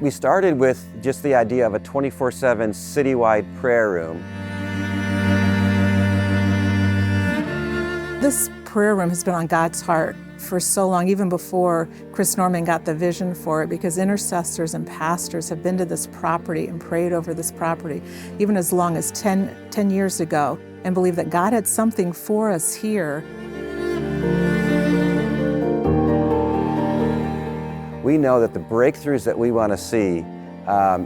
We started with just the idea of a 24/7 citywide prayer room. This prayer room has been on God's heart for so long, even before Chris Norman got the vision for it, because intercessors and pastors have been to this property and prayed over this property even as long as 10 years ago, and believe that God had something for us here. We know that the breakthroughs that we want to see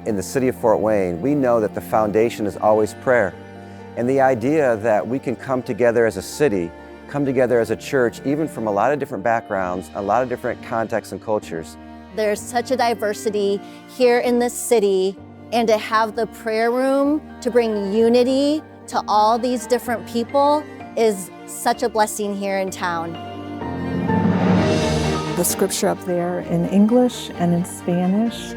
in the city of Fort Wayne, we know that the foundation is always prayer. And the idea that we can come together as a city, come together as a church, even from a lot of different backgrounds, a lot of different contexts and cultures. There's such a diversity here in this city, and to have the prayer room to bring unity to all these different people is such a blessing here in town. The scripture up there in English and in Spanish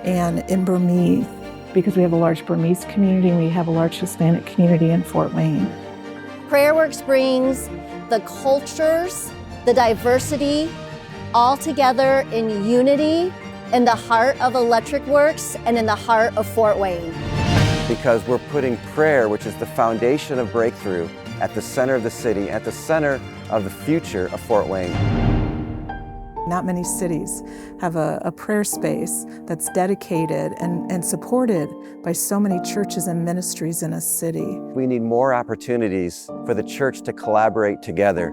and in Burmese, because we have a large Burmese community and we have a large Hispanic community in Fort Wayne. PrayerWorks brings the cultures, the diversity, all together in unity in the heart of Electric Works and in the heart of Fort Wayne. Because we're putting prayer, which is the foundation of breakthrough, at the center of the city, at the center of the future of Fort Wayne. Not many cities have a prayer space that's dedicated and supported by so many churches and ministries in a city. We need more opportunities for the church to collaborate together